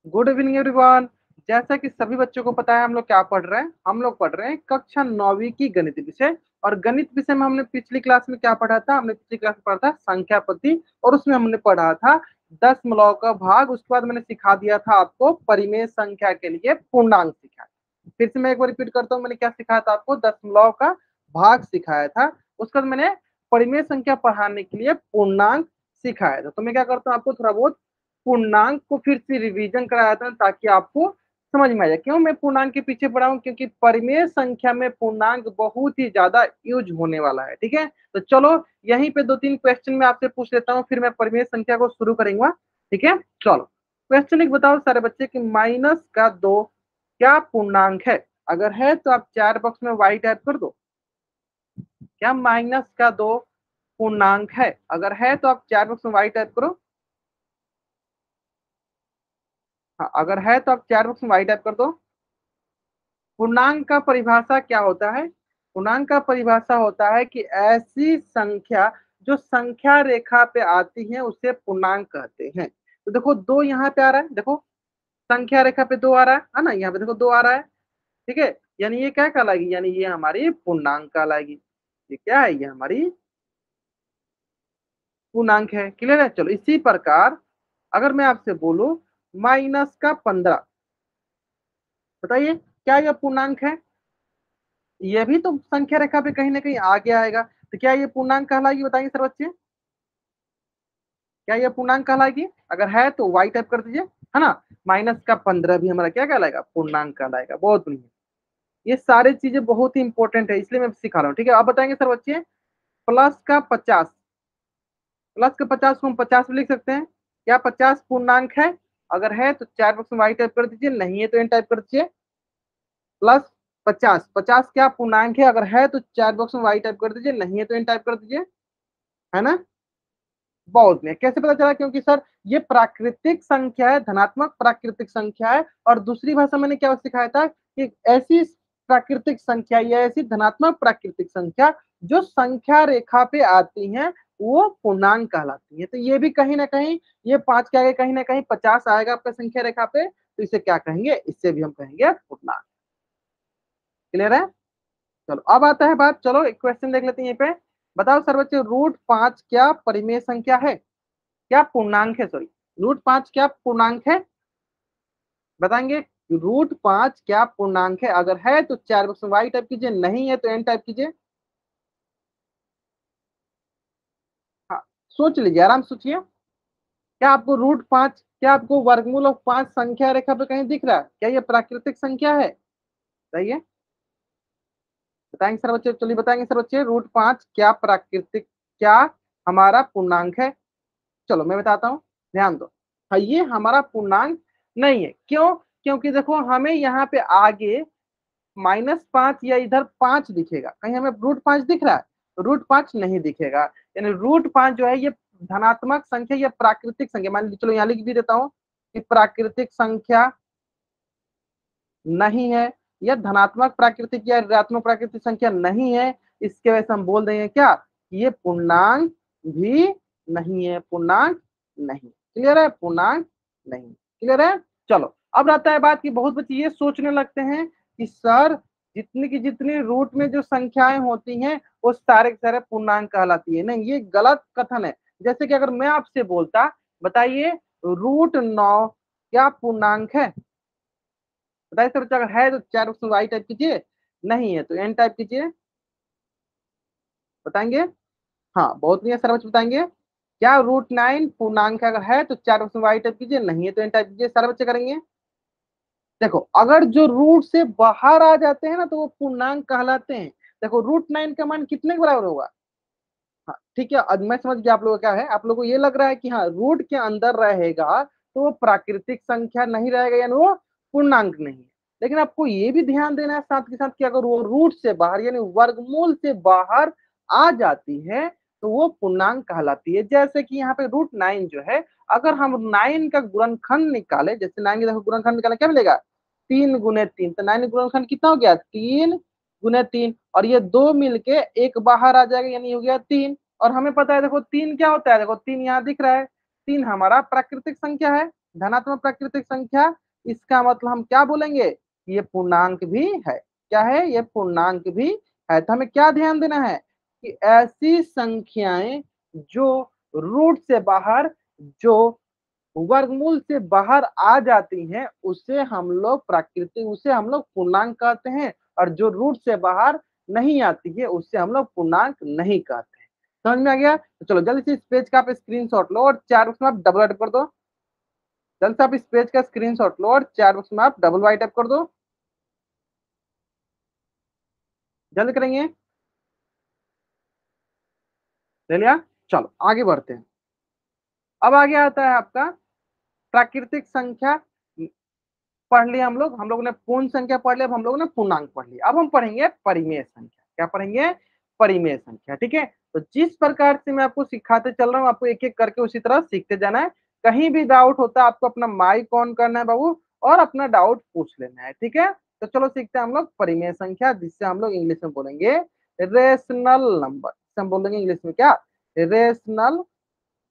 Good evening everyone. जैसा कि सभी बच्चों को पता है, हम लोग क्या पढ़ रहे हैं? हम लोग पढ़ रहे हैं कक्षा 9वीं की गणित विषय। और गणित विषय में हमने पिछली क्लास में क्या पढ़ा था? हमने पिछली क्लास में पढ़ा था संख्या पद्धति, और उसमें हमने पढ़ा था दशमलव का भाग। उसके बाद मैंने सिखा दिया था आपको परिमेय संख्या के लिए पूर्णांक सिखाया। फिर से मैं एक बार रिपीट करता हूँ, मैंने क्या सिखाया था आपको? दशमलव का भाग सिखाया था। उसके बाद मैंने परिमेय संख्या पढ़ाने के लिए पूर्णांक सिखाया था। तो मैं क्या करता हूँ, आपको थोड़ा बहुत पूर्णांक को फिर से रिवीजन कराया था ताकि आपको समझ में आ जाए। क्यों मैं पूर्णांक के पीछे पड़ा हूं? क्योंकि परिमेय संख्या में पूर्णांक बहुत ही ज्यादा यूज होने वाला है। ठीक है, तो चलो यहीं पे दो तीन क्वेश्चन मैं आपसे पूछ लेता हूँ, फिर मैं परिमेय संख्या को शुरू करूंगा। ठीक है, चलो क्वेश्चन एक बताओ सारे बच्चे कि माइनस का 2 क्या पूर्णांक है? अगर है तो आप चार बॉक्स में वाई टाइप कर दो। क्या माइनस का 2 पूर्णांक है? अगर है तो आप चार बॉक्स में वाई टाइप करो। हाँ, अगर है तो आप चार बॉक्स में वाई टाइप कर दो। पूर्णांक का परिभाषा क्या होता है? पूर्णांक का परिभाषा होता है कि ऐसी संख्या जो संख्या रेखा पे आती है उसे पूर्णांक कहते हैं। तो देखो दो यहाँ पे आ रहा है, देखो संख्या रेखा पे दो आ रहा है ना, यहाँ पे देखो दो आ रहा है। ठीक है, यानी ये क्या कहलाएगी? यानी ये हमारी पूर्णांक कहलाएगी। ये क्या है? ये हमारी पूर्णांक है। क्लियर है? चलो इसी प्रकार अगर मैं आपसे बोलूं माइनस का 15, बताइए क्या यह पूर्णांक है? ये भी तो संख्या रेखा पे कहीं ना कहीं आगे आएगा, तो क्या ये पूर्णांक कहलाएगी? बताइए सर बच्चे, क्या ये पूर्णांक कहलाएगी? अगर है तो वाई टाइप कर दीजिए, है ना। माइनस का 15 भी हमारा क्या कहलाएगा? पूर्णांक कहलाएगा। बहुत बढ़िया। ये सारी चीजें बहुत ही इंपॉर्टेंट है, इसलिए मैं सिखा रहा हूँ। ठीक है, आप बताएंगे सर बच्चे प्लस का 50, प्लस का 50 को हम 50 में लिख सकते हैं। क्या 50 पूर्णांक है? अगर है तो चार बॉक्स में वाई टाइप कर दीजिए, नहीं है तो एन टाइप कर दीजिए। प्लस 50, 50 क्या पूर्णांक है? अगर है तो चार बॉक्स में वाई टाइप कर दीजिए, नहीं है तो एन टाइप कर दीजिए, है ना। बहुत में कैसे पता चला? क्योंकि सर ये प्राकृतिक संख्या है, धनात्मक प्राकृतिक संख्या है। और दूसरी भाषा मैंने क्या सिखाया था कि ऐसी प्राकृतिक संख्या या ऐसी धनात्मक प्राकृतिक संख्या जो संख्या रेखा पे आती हैं वो पूर्णांक कहलाती है। तो ये भी कहीं ना कहीं ये पांच के आगे कहीं ना कहीं 50 आएगा आपका संख्या रेखा पे, तो इसे क्या कहेंगे? इससे भी हम कहेंगे पूर्णांक। क्लियर है? चलो अब आता है बात, चलो एक क्वेश्चन देख लेते हैं यहाँ पे। बताओ सर बच्चे √5 क्या परिमेय संख्या है? क्या पूर्णांक है? सॉरी, √5 क्या पूर्णांक है? बताएंगे √5 क्या पूर्णांक है? अगर है तो चार बॉक्स में वाई टाइप कीजिए, नहीं है तो एन टाइप कीजिए। हाँ, सोच लीजिए, आराम से सोचिए। क्या आपको √5, क्या आपको वर्गमूल ऑफ 5 संख्या रेखा पे कहीं दिख रहा है? क्या ये प्राकृतिक संख्या है? बताइए, बताएंगे सर बच्चे, चलिए बताएंगे सर बच्चे √5 क्या प्राकृतिक, क्या हमारा पूर्णांक है? चलो मैं बताता हूँ, ध्यान दो। हाँ, ये हमारा पूर्णांक नहीं है। क्यों? क्योंकि देखो हमें यहाँ पे आगे -5 या इधर 5 दिखेगा, कहीं हमें √5 दिख रहा है? √5 नहीं दिखेगा। यानी √5 जो है ये धनात्मक संख्या या प्राकृतिक संख्या, मान लीजिए, चलो यहाँ लिख भी देता हूँ कि प्राकृतिक संख्या नहीं है, या धनात्मक प्राकृतिक या ऋणात्मक प्राकृतिक संख्या नहीं है। इसके वजह से हम बोल देंगे क्या? ये पूर्णांक भी नहीं है, पूर्णांक नहीं। क्लियर है? पूर्णांक नहीं। क्लियर है? चलो अब रहता है बात कि बहुत बच्चे ये सोचने लगते हैं कि सर जितनी की जितनी रूट में जो संख्याएं होती हैं वो सारे के सारे पूर्णांक कहलाती है। नहीं, ये गलत कथन है। जैसे कि अगर मैं आपसे बोलता, बताइए √9 क्या पूर्णांक है? बताइए सर बच्चा, अगर है तो चार ऑप्शन वाई टाइप कीजिए, नहीं है तो एन टाइप कीजिए। बताएंगे? हाँ, बहुत नहीं है सर बच्चे, बताएंगे क्या √9 पूर्णांक है? अगर है तो चार ऑप्शन वाई टाइप कीजिए, नहीं है तो एन टाइप कीजिए। सारे बच्चे करेंगे। देखो अगर जो रूट से बाहर आ जाते हैं ना तो वो पूर्णांक कहलाते हैं। देखो √9 का मान कितने के बराबर होगा? हाँ ठीक है, अब मैं समझ गया आप लोगों का क्या है। आप लोगों को ये लग रहा है कि हाँ रूट के अंदर रहेगा तो वो प्राकृतिक संख्या नहीं रहेगा, यानी वो पूर्णांक नहीं है। लेकिन आपको ये भी ध्यान देना है साथ के साथ कि अगर वो रूट से बाहर यानी वर्गमूल से बाहर आ जाती है तो वो पूर्णांक कहलाती है। जैसे कि यहाँ पे √9 जो है, अगर हम 9 का गुणनखंड निकाले, जैसे 9 का गुणनखंड निकाले क्या मिलेगा? 3 × 3, तो 9 गुणनखंड कितना हो गया? 3 × 3, और ये दो मिलके एक बाहर आ जाएगा, यानी हो गया 3। और हमें पता है देखो 3 क्या होता है? देखो 3 यहाँ दिख रहा है, 3 हमारा प्राकृतिक संख्या है। धनात्मक प्राकृतिक संख्या, इसका मतलब हम क्या बोलेंगे, ये पूर्णांक भी है। क्या है, ये पूर्णांक भी है। तो हमें क्या ध्यान देना है कि ऐसी संख्याएं जो रूट से बाहर, जो वर्गमूल से बाहर आ जाती हैं, उसे हम लोग प्राकृतिक, उसे हम लोग पूर्णांक कहते हैं। और जो रूट से बाहर नहीं आती है उससे हम लोग पूर्णांक नहीं कहते हैं। समझ में आ गया? तो चलो जल्दी से इस पेज का आप स्क्रीनशॉट लो और चार बॉक्स में आप डबल टाइप कर दो। जल्दी से आप इस पेज का स्क्रीनशॉट लो और चार बॉक्स में आप डबल वाई टाइप कर दो। जल्दी करेंगे, ले लिया? चलो आगे बढ़ते हैं। अब आगे आता है आपका प्राकृतिक संख्या। पढ़ लिया हम लोग ने पूर्ण संख्या पढ़ लिया, अब हम लोग ने पूर्णांक पढ़ लिया। अब हम पढ़ेंगे परिमेय संख्या। क्या पढ़ेंगे? परिमेय संख्या। ठीक है, तो जिस प्रकार से मैं आपको सिखाते चल रहा हूँ, आपको एक एक करके उसी तरह सीखते जाना है। कहीं भी डाउट होता है आपको अपना माइक ऑन करना है बाबू, और अपना डाउट पूछ लेना है। ठीक है, तो चलो सीखते हैं हम लोग परिमेय संख्या, जिससे हम लोग इंग्लिश में बोलेंगे रेशनल नंबर। हम बोलेंगे इंग्लिश में क्या? Rational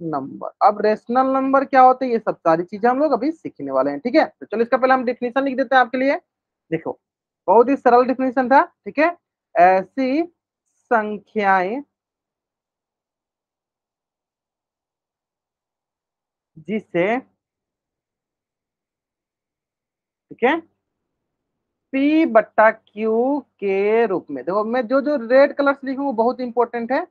number. अब रेशनल नंबर क्या होते हैं, ये सब सारी चीजें हम लोग अभी सीखने वाले हैं। ठीक है, तो चलो इसका पहले हम डिफिनीशन लिख देते हैं आपके लिए। देखो, बहुत ही सरल डिफिनीशन था। ठीक है, ऐसी संख्याएं जिसे, ठीक है, पी बट्टा क्यू के रूप में, देखो मैं जो जो रेड कलर से लिखूंगा बहुत इंपॉर्टेंट है।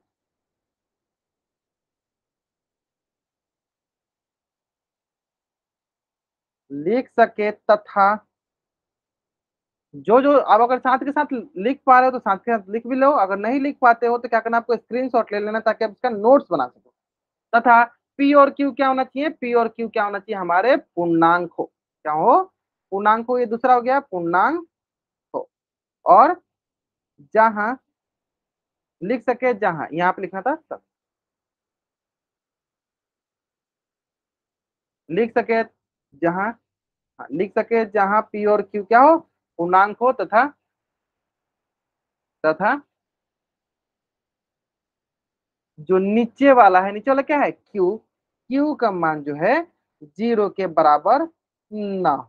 लिख सके तथा, जो जो आप अगर साथ के साथ लिख पा रहे हो तो साथ के साथ लिख भी लो, अगर नहीं लिख पाते हो तो क्या करना, आपको स्क्रीनशॉट ले लेना ताकि आप इसका नोट्स बना सको। तथा पी और क्यू क्या होना चाहिए, पी और क्यू क्या होना चाहिए, हमारे पूर्णांक हो। क्या हो? पूर्णांक हो। ये दूसरा हो गया पूर्णांक हो। और जहां, लिख सके जहां, यहाँ पे लिखना था सब, लिख सके जहां, हाँ, लिख सके जहां पी और क्यू क्या हो, पूर्णांक हो, तथा तथा जो नीचे वाला है, नीचे वाला क्या है, क्यू, क्यू का मान जो है जीरो के बराबर ना हो,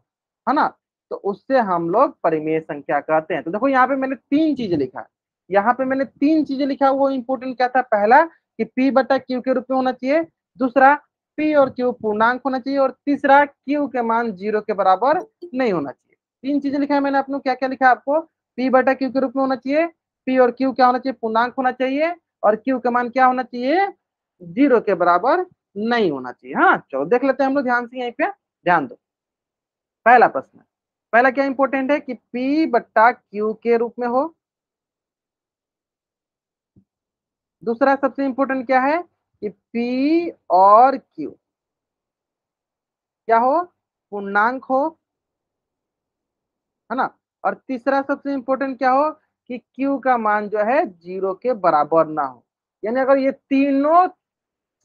है ना, तो उससे हम लोग परिमेय संख्या कहते हैं। तो देखो यहाँ पे मैंने तीन चीजें लिखा है, यहाँ पे मैंने तीन चीजें लिखा। वो इंपोर्टेंट क्या था, पहला कि पी बटा क्यू के रूप में होना चाहिए, दूसरा पी और क्यू पूर्णांक होना चाहिए, और तीसरा क्यू के मान जीरो के बराबर नहीं होना चाहिए। तीन चीजें लिखा है मैंने। आपको क्या क्या लिखा है, आपको पी बटा क्यू के रूप में होना चाहिए, पी और क्यू क्या होना चाहिए, पूर्णांक होना चाहिए, और क्यू का मान क्या होना चाहिए, जीरो के बराबर नहीं होना चाहिए। हाँ चलो देख लेते हैं हम लोग ध्यान से, यहीं पे ध्यान दो। पहला प्रश्न, पहला क्या इंपॉर्टेंट है कि पी बट्टा क्यू के रूप में हो। दूसरा सबसे इंपॉर्टेंट क्या है कि पी और क्यू क्या हो, पूर्णांक हो, है ना। और तीसरा सबसे इंपॉर्टेंट क्या हो कि क्यू का मान जो है जीरो के बराबर ना हो। यानी अगर ये तीनों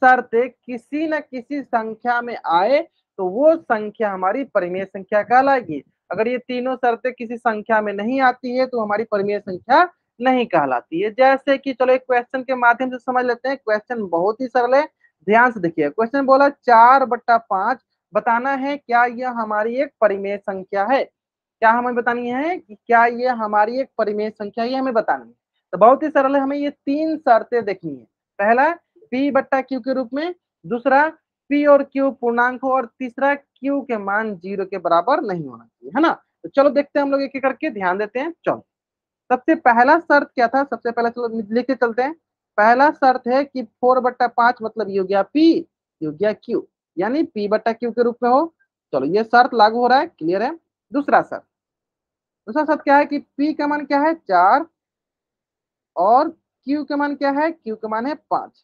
शर्तें किसी न किसी संख्या में आए तो वो संख्या हमारी परिमेय संख्या कहलाएगी। अगर ये तीनों शर्तें किसी संख्या में नहीं आती है तो हमारी परिमेय संख्या नहीं कहलाती है। जैसे कि चलो एक क्वेश्चन के माध्यम से समझ लेते हैं। क्वेश्चन बहुत ही सरल है, ध्यान से देखिए। क्वेश्चन बोला 4/5 बताना है क्या यह हमारी एक परिमेय संख्या है। क्या हमें बतानी है कि क्या ये हमारी एक परिमेय संख्या है, ये हमें बतानी है। तो बहुत ही सरल है, हमें ये तीन शर्तें देखनी है। पहला पी बट्टा क्यू के रूप में, दूसरा पी और क्यू पूर्णांक हो, और तीसरा क्यू के मान जीरो के बराबर नहीं होना चाहिए, है ना। तो चलो देखते हैं हम लोग एक एक करके, ध्यान देते हैं। चलो सबसे पहला शर्त क्या था, सबसे पहले चलो लिख के चलते हैं। पहला शर्त है कि 4/5 मतलब ये हो गया पी, ये हो गया क्यू, यानी पी बट्टा क्यू के रूप में हो। चलो ये शर्त लागू हो रहा है, क्लियर है। दूसरा शर्त, दूसरा शर्त क्या है कि पी का मान क्या है 4, और क्यू का मान क्या है, क्यू का मान है 5।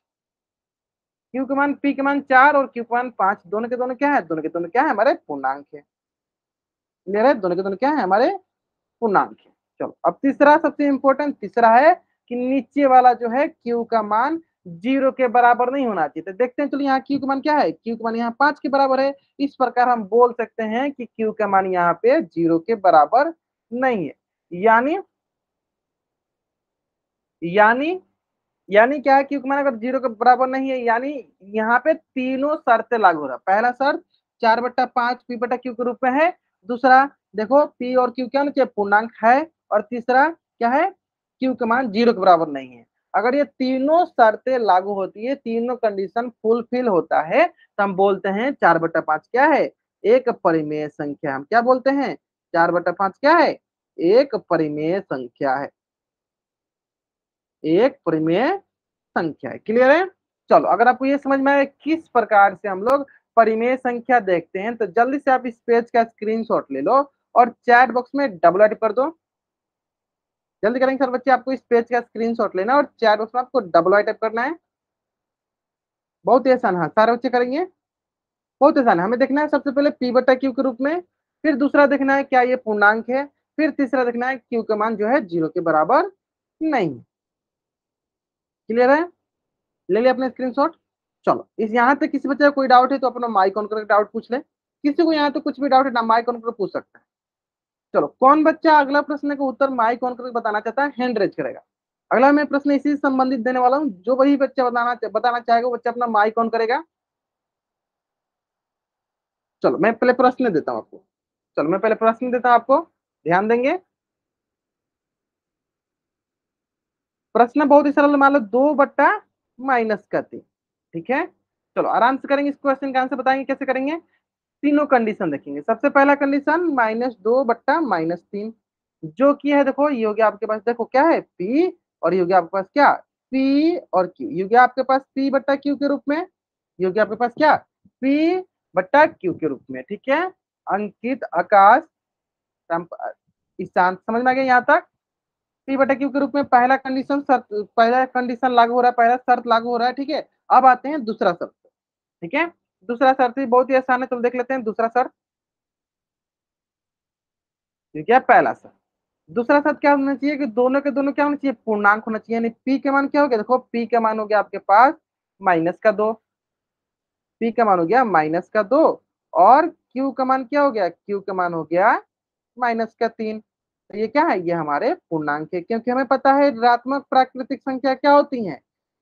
क्यू के मान, पी के मान 4 और क्यू के मान 5, दोनों के दोनों क्या है, दोनों के दोनों क्या है, हमारे पूर्णांक है। क्लियर है, दोनों के दोनों क्या है, हमारे पूर्णांक है। चलो अब तीसरा सबसे इंपॉर्टेंट तीसरा है कि नीचे वाला जो है क्यू का मान जीरो के बराबर नहीं होना चाहिए। तो देखते हैं, चलो यहाँ क्यू का मान क्या है, क्यू का मान यहाँ 5 के बराबर है। इस प्रकार हम बोल सकते हैं कि क्यू का मान यहाँ पे जीरो के बराबर नहीं है। यानी यानी यानी क्या है, क्यू का मान अगर जीरो के बराबर नहीं है, यानी यहाँ पे तीनों शर्तें लागू हो रहा है। पहला शर्त 4/5 पी बटा क्यू के रूप में है। दूसरा देखो पी और क्यू क्या होना चाहिए, पूर्णांक है। और तीसरा क्या है, क्यू का मान 0 के बराबर नहीं है। अगर ये तीनों शर्तें लागू होती है, तीनों कंडीशन फुलफिल होता है, तो हम बोलते हैं 4/5 क्या है, एक परिमेय संख्या। हम क्या बोलते हैं, 4/5 क्या है, एक परिमेय संख्या है, एक परिमेय संख्या है। क्लियर है। चलो अगर आपको ये समझ में आए किस प्रकार से हम लोग परिमेय संख्या देखते हैं, तो जल्दी से आप इस पेज का स्क्रीनशॉट ले लो और चैट बॉक्स में डबल टाइप कर दो। जल्दी करेंगे सर बच्चे, आपको इस पेज का स्क्रीनशॉट लेना और चैट बॉक्स में आपको डबल टाइप करना है। बहुत ही आसान है, सारे बच्चे करेंगे। बहुत आसान है। हमें देखना है सबसे पहले पी बटा क्यू के रूप में, फिर दूसरा देखना है क्या ये पूर्णांक है, फिर तीसरा देखना है क्यू का मान जो है 0 के बराबर नहीं। क्लियर है, ले लिया अपने स्क्रीनशॉट। चलो इस यहाँ तक किसी बच्चे का कोई डाउट है तो अपना माइक ऑन करके डाउट पूछ ले। किसी को यहाँ तो कुछ भी डाउट है ना, माइक ऑन करके पूछ सकता है। चलो कौन बच्चा अगला प्रश्न का उत्तर माइक ऑन करके बताना चाहता है, हैंड रेज करेगा। अगला मैं प्रश्न इसी से संबंधित देने वाला हूँ, जो वही बच्चा बताना चाहेगा वो बच्चा अपना माइक ऑन करेगा। चलो मैं पहले प्रश्न देता हूँ आपको, चलो मैं पहले प्रश्न देता हूँ आपको, ध्यान देंगे। प्रश्न बहुत ही सरल, मान लो 2/-3। ठीक है, चलो आराम से करेंगे। इस क्वेश्चन का आंसर बताएंगे कैसे करेंगे। तीनों कंडीशन देखेंगे। सबसे पहला कंडीशन -2/-3, जो कि है देखो ये हो गया आपके पास, देखो क्या है P, और ये हो गया आपके पास क्या, P और Q। ये हो गया आपके पास P बट्टा Q के रूप में, ये हो गया आपके पास क्या, P बट्टा Q के रूप में। ठीक है, अंकित, आकाश, ईशांत, समझ में आ गया यहाँ तक। P बटा Q के रूप में पहला कंडीशन शर्त, पहला कंडीशन लागू हो रहा है, पहला शर्त लागू हो रहा है। ठीक है, अब आते हैं दूसरा शर्त। ठीक है, दूसरा शर्त भी बहुत ही आसान है, चलो देख लेते हैं दूसरा शर्त। ठीक है, पहला शर्त, दूसरा शर्त क्या होना चाहिए कि दोनों के दोनों क्या होना चाहिए, पूर्णांक होना चाहिए। यानी P के मान क्या हो गया, देखो P का मान हो गया आपके पास -2, P का मान हो गया -2, और Q का मान क्या हो गया, Q का मान हो गया -3। तो ये क्या है, ये हमारे पूर्णांक है, क्योंकि हमें पता है ऋणात्मक प्राकृतिक संख्या क्या होती है,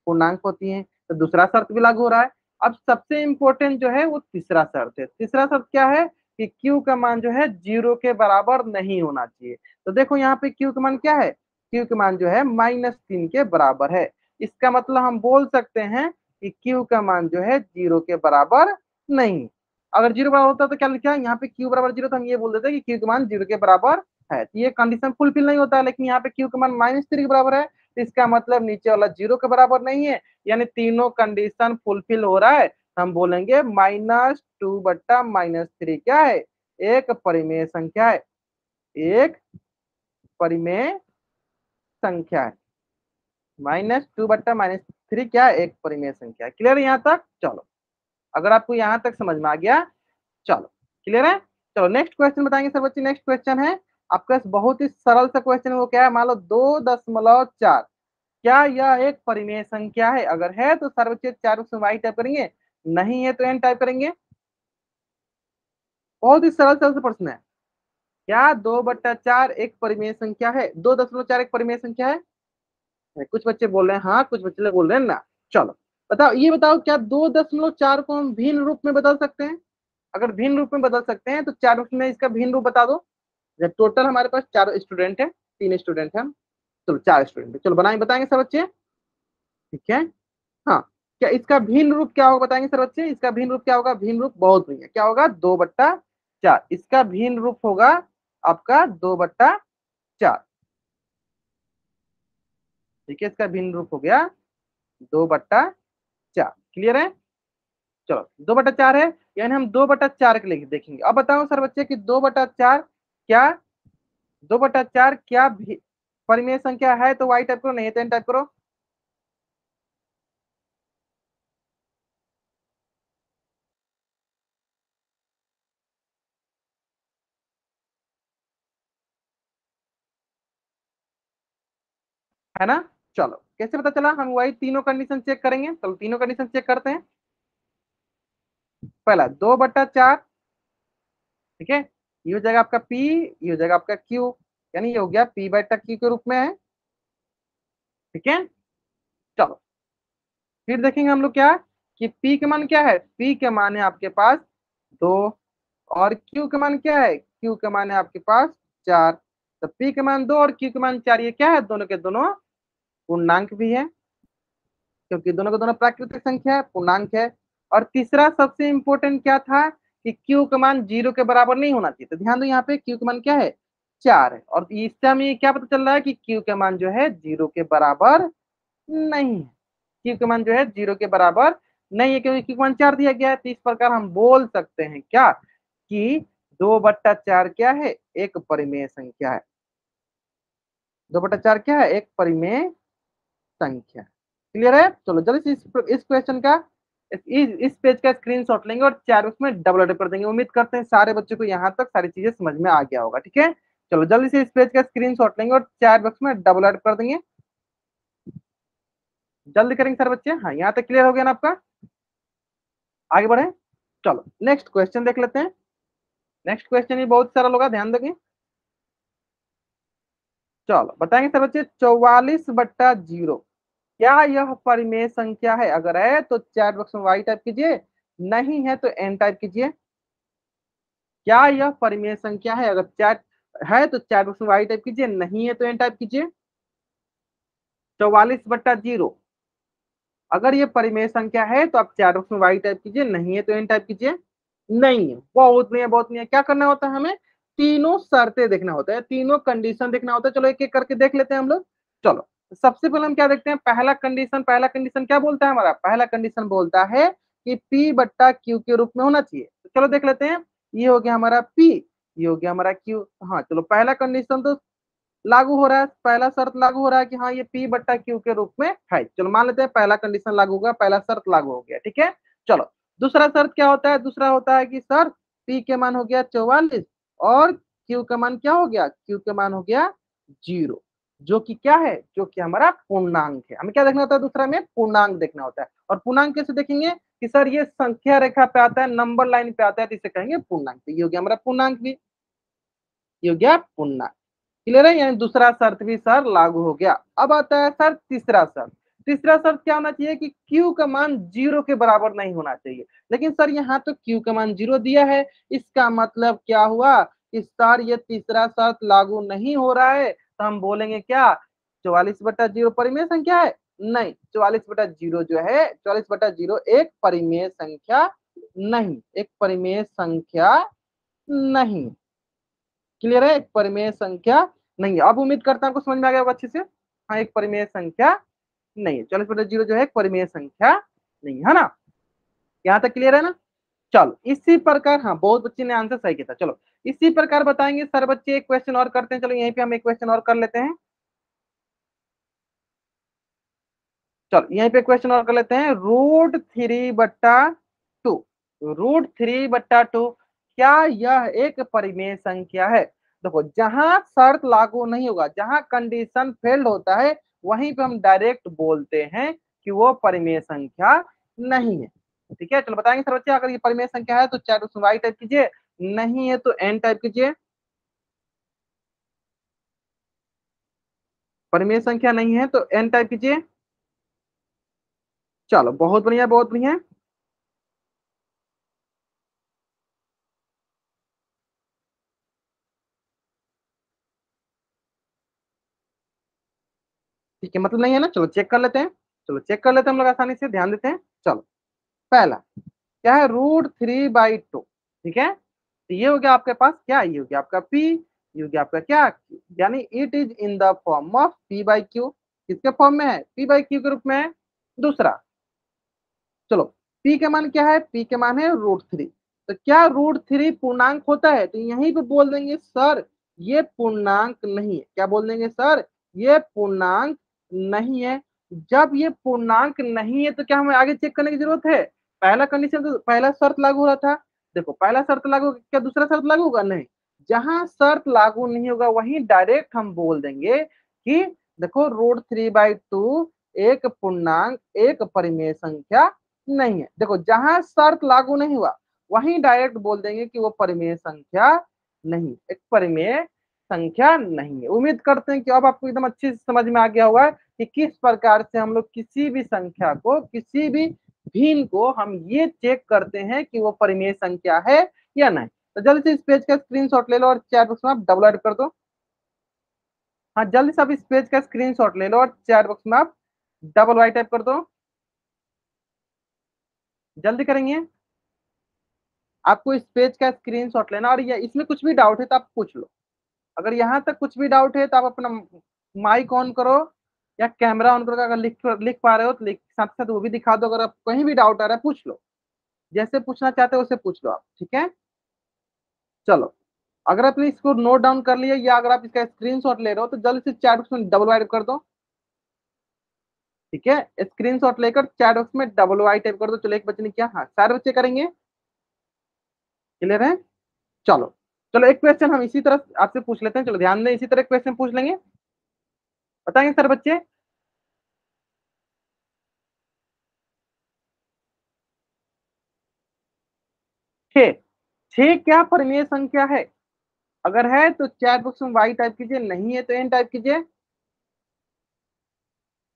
पूर्णांक होती है। तो दूसरा शर्त भी लागू हो रहा है। अब सबसे इंपॉर्टेंट जो है वो तीसरा शर्त है। तीसरा शर्त क्या है कि Q का मान जो है 0 के बराबर नहीं होना चाहिए। तो देखो यहाँ पे Q का मान क्या है, Q का मान जो है -3 के बराबर है। इसका मतलब हम बोल सकते हैं कि Q का मान जो है 0 के बराबर नहीं। अगर 0 बराबर होता तो क्या लिखा है यहाँ पे, Q बराबर 0, तो हम ये बोल देते कि Q का मान 0 के बराबर है। तो ये कंडीशन फुलफिल नहीं होता है, लेकिन यहाँ पे Q का मान -3 के बराबर है, तो इसका मतलब नीचे वाला 0 के बराबर नहीं है। यानी तीनों कंडीशन फुलफिल हो रहा है, तो हम बोलेंगे -2/-3 क्या है, एक परिमेय संख्या है, एक परिमेय संख्या है। -2/-3 क्या है, एक परिमेय संख्या है। क्लियर है यहाँ तक। चलो अगर आपको यहाँ तक समझ में आ गया, चलो क्लियर है। चलो नेक्स्ट क्वेश्चन बताएंगे सर बच्चे। नेक्स्ट क्वेश्चन है आपका बहुत ही सरल सा क्वेश्चन है, वो क्या है, मान लो 2.4, क्या यह एक परिमेय संख्या है। अगर है तो सर बच्चे 4 वाई टाइप करेंगे, नहीं है तो एन टाइप करेंगे। बहुत ही सरल सरल सा प्रश्न है, क्या 2/4 एक परिमेय संख्या है, 2.4 एक परिमेय संख्या है। कुछ बच्चे बोल रहे हैं हाँ, कुछ बच्चे बोल रहे हैं ना। चलो बताओ, ये बताओ क्या 2.4 को हम भिन्न रूप में बदल सकते हैं। अगर भिन्न रूप में बदल सकते हैं तो 4 रूप में इसका भिन्न रूप बता दो। टोटल हमारे पास 4 स्टूडेंट है, 3 स्टूडेंट है, चलो 4 स्टूडेंट है, चलो बताएंगे सर बच्चे। ठीक है, हाँ, क्या इसका भिन्न रूप क्या होगा बताएंगे सर बच्चे। इसका भिन्न रूप क्या होगा, भिन्न रूप बहुत बढ़िया, क्या होगा 2/4, इसका भिन्न रूप होगा आपका 2/4। ठीक है, इसका भिन्न रूप हो गया 2/4। क्लियर है। चलो 2/4 है, यानी हम 2/4 के लिए देखेंगे। अब बताओ सर बच्चे कि 2/4 क्या, 2/4 क्या परिमेय संख्या है तो वाई टाइप करो, नहीं है तो एन टाइप करो। है ना। चलो कैसे पता चला, हम वही तीनों कंडीशन चेक करेंगे। चलो तीनों कंडीशन चेक करते हैं। पहला 2/4, ठीक है, ये हो जाएगा आपका P, ये हो जाएगा आपका Q, यानी ये हो गया P/Q के रूप में है। ठीक है, चलो फिर देखेंगे हम लोग क्या कि P के मान क्या है, P के मान है आपके पास 2 और Q का मान क्या है, Q का मान है आपके पास 4। तो P का मान 2 और Q का मान 4, ये क्या है, दोनों के दोनों पूर्णांक भी है, क्योंकि दोनों के दोनों प्राकृतिक संख्या है, पूर्णांक है। और तीसरा सबसे इंपॉर्टेंट क्या था कि Q का मान 0 के बराबर नहीं होना चाहिए। तो ध्यान दो यहाँ पे Q का मान क्या है, 4 है, और इससे हमें ये क्या पता चल रहा है कि Q का मान जो है 0 के बराबर नहीं है। Q का मान जो है 0 के बराबर नहीं है, क्योंकि Q का मान 4 दिया गया है। तो इस प्रकार हम बोल सकते हैं क्या कि 2/4 क्या है, एक परिमेय संख्या है। 2/4 क्या है, एक परिमेय संख्या। क्लियर है? चलो जल्दी से इस क्वेश्चन का इस पेज का स्क्रीनशॉट लेंगे और चैट बॉक्स में डबल कर देंगे। उम्मीद करते हैं सारे बच्चों को यहाँ तक सारी चीजें समझ में आ गया होगा। ठीक है, चलो जल्दी से इस पेज का स्क्रीनशॉट लेंगे और चैट बॉक्स में डबल कर देंगे। जल्दी करेंगे सारे बच्चे। हाँ, यहाँ तक क्लियर हो गया ना आपका? आगे बढ़े, चलो नेक्स्ट क्वेश्चन देख लेते हैं। नेक्स्ट क्वेश्चन भी बहुत सारा लोग ध्यान देंगे। चलो बताएंगे सर बच्चे, 44/0 क्या यह परिमेय संख्या है? अगर है तो चैट बॉक्स में वाई टाइप कीजिए, नहीं है तो एन टाइप कीजिए। क्या यह परिमेय संख्या है? अगर चैट है तो चैट बॉक्स में वाई टाइप कीजिए, नहीं है तो एन टाइप कीजिए। 44/0 अगर ये परिमेय संख्या है तो आप चैट बॉक्स में वाई टाइप कीजिए, नहीं है तो एन टाइप कीजिए। नहीं है, बहुत नहीं है, बहुत नहीं है। क्या करना होता है हमें, तीनों शर्तें देखना होता है, तीनों कंडीशन देखना होता है। चलो एक एक करके देख लेते हैं हम लोग। चलो सबसे पहले हम क्या देखते हैं, पहला कंडीशन क्या बोलता है हमारा, पहला कंडीशन बोलता है कि P/Q के रूप में होना चाहिए। तो चलो देख लेते हैं, ये हो गया हमारा P, ये हो गया हमारा Q। हाँ चलो, पहला कंडीशन तो लागू हो रहा है, पहला शर्त लागू हो रहा है कि हाँ ये P/Q के रूप में है। चलो मान लेते हैं पहला कंडीशन लागू होगा, पहला शर्त लागू हो गया। ठीक है, चलो दूसरा शर्त क्या होता है, दूसरा होता है कि सर P के मान हो गया 44 और Q का मान क्या हो गया, Q का मान हो गया 0, जो कि क्या है, जो कि हमारा पूर्णांक है। हमें क्या देखना होता है, दूसरा में पूर्णांक देखना होता है। और पूर्णांक कैसे देखेंगे कि सर ये संख्या रेखा पे आता है, नंबर लाइन पे आता है, तो इसे कहेंगे पूर्णांक। तो ये हो गया हमारा पूर्णांक भी, ये हो गया पूर्णांक। क्लियर है, यानी दूसरा शर्त भी सर लागू हो गया। अब आता है सर तीसरा शर्त। तीसरा शर्त क्या होना चाहिए कि Q का मान 0 के बराबर नहीं होना चाहिए। लेकिन सर यहाँ तो Q का मान 0 दिया है, इसका मतलब क्या हुआ कि सर ये तीसरा शर्त लागू नहीं हो रहा है। तो हम बोलेंगे क्या, 44/0 परिमेय संख्या है? नहीं, 44/0 जो है, 44/0 एक परिमेय संख्या नहीं, एक परिमेय संख्या नहीं। क्लियर है, एक परिमेय संख्या नहीं है। अब उम्मीद करता हूं आपको समझ में आ गया होगा अच्छे से। हाँ, एक परिमेय संख्या नहीं है, 44/0 जो है एक परिमेय संख्या नहीं है ना। यहाँ तक क्लियर है ना? चलो इसी प्रकार, हाँ बहुत बच्चे ने आंसर सही किया था। चलो इसी प्रकार बताएंगे सर बच्चे, एक क्वेश्चन और करते हैं। चलो यहीं पे हम एक क्वेश्चन और कर लेते हैं। चलो यहीं पे क्वेश्चन और कर लेते हैं, √3/2, √3/2 क्या यह एक परिमेय संख्या है? देखो जहां शर्त लागू नहीं होगा, जहां कंडीशन फेल्ड होता है, वहीं पे हम डायरेक्ट बोलते हैं कि वो परिमेय संख्या नहीं है। ठीक है, चलो बताएंगे सर बच्चे, अगर ये परिमेय संख्या है तो चाहे तो वाई टाइप कीजिए, नहीं है तो एन टाइप कीजिए। परिमेय संख्या नहीं है तो एन टाइप कीजिए। चलो बहुत बढ़िया, बहुत बढ़िया। ठीक है, मतलब नहीं है ना, चलो चेक कर लेते हैं। चलो चेक कर लेते हैं हम लोग आसानी से, ध्यान देते हैं। चलो पहला क्या है, √3/2। ठीक है, तो ये हो गया आपके पास क्या, ये हो गया आपका P, ये हो गया आपका क्या, Q। यानी it is in the form of P/Q। किसके फॉर्म में है, P/Q के रूप में है। दूसरा, चलो P के मान क्या है, P के मान है √3। तो क्या √3 पूर्णांक होता है? तो यहीं पे बोल देंगे सर ये पूर्णांक नहीं है। क्या बोल देंगे सर, ये पूर्णांक नहीं है। जब ये पूर्णांक नहीं है तो क्या हमें आगे चेक करने की जरूरत है? पहला कंडीशन तो पहला शर्त लागू हो रहा था। देखो पहला शर्त लागू, क्या दूसरा शर्त लागू होगा? नहीं, जहां शर्त लागू नहीं होगा वहीं डायरेक्ट हम बोल देंगे कि देखो √3/2 एक पूर्णांक, एक परिमेय संख्या नहीं है। देखो जहां शर्त लागू नहीं हुआ वहीं डायरेक्ट बोल देंगे कि वो परिमेय संख्या नहीं, एक परिमेय संख्या नहीं है। उम्मीद करते हैं कि अब आपको एकदम अच्छे से समझ में आ गया होगा कि किस प्रकार से हम लोग किसी भी संख्या को, किसी भी भिन्न को हम ये चेक करते हैं कि वो परिमेय संख्या है या नहीं। तो जल्दी से इस पेज का स्क्रीनशॉट ले लो और चैट बॉक्स में आप डबल ऐड कर दो। हाँ जल्दी से आप इस पेज का स्क्रीनशॉट ले लो और चैट बॉक्स में आप डबल वाई टाइप कर दो। जल्दी करेंगे। आपको इस पेज का स्क्रीनशॉट लेना और ये इसमें कुछ भी डाउट है तो आप पूछ लो। अगर यहाँ तक कुछ भी डाउट है तो आप अपना माइक ऑन करो या कैमरा ऑन करो। अगर लिख पा रहे हो तो साथ साथ वो भी दिखा दो। अगर आप कहीं भी डाउट आ रहा है पूछ लो, जैसे पूछना चाहते हो उसे पूछ लो आप, ठीक है। चलो, अगर आपने इसको नोट डाउन कर लिया या अगर आप इसका स्क्रीनशॉट ले रहे हो तो जल्दी से चैट बॉक्स में डबल वाई कर दो, ठीक है। स्क्रीनशॉट लेकर चैट बॉक्स में डबल वाई टाइप कर दो। चलो एक बच्चे ने किया, हाँ सारे बच्चे करेंगे, क्लियर है। चलो चलो एक क्वेश्चन हम इसी तरह आपसे पूछ लेते हैं। चलो ध्यान दें, इसी तरह क्वेश्चन पूछ लेंगे, बताएंगे सर बच्चे। 6, 6 क्या परिमेय संख्या है? अगर है तो चैट बॉक्स में वाई टाइप कीजिए, नहीं है तो एन टाइप कीजिए।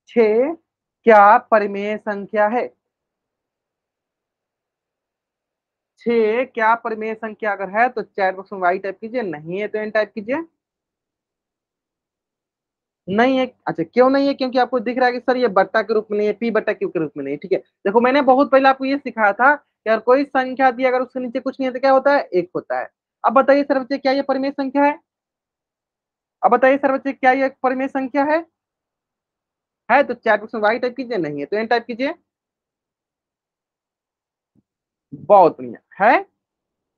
6 क्या परिमेय संख्या है? 6 क्या परिमेय संख्या अगर है तो चैट बॉक्स में वाई टाइप कीजिए, नहीं है तो एन टाइप कीजिए। नहीं है, अच्छा क्यों नहीं है? क्योंकि आपको दिख रहा है कि सर ये बट्टा के रूप में नहीं है, पी बट्टा क्यू के रूप में नहीं है, ठीक है। देखो मैंने बहुत पहले आपको ये सिखाया था कि अगर कोई संख्या दी अगर उसके नीचे कुछ नहीं है तो क्या होता है? एक होता है। अब बताइए सर बच्चे क्या ये परिमेय संख्या है? अब बताइए सर बच्चे क्या ये परिमेय संख्या है तो चैट बॉक्स में वाई टाइप कीजिए, नहीं है तो एन टाइप कीजिए। बहुत बढ़िया है।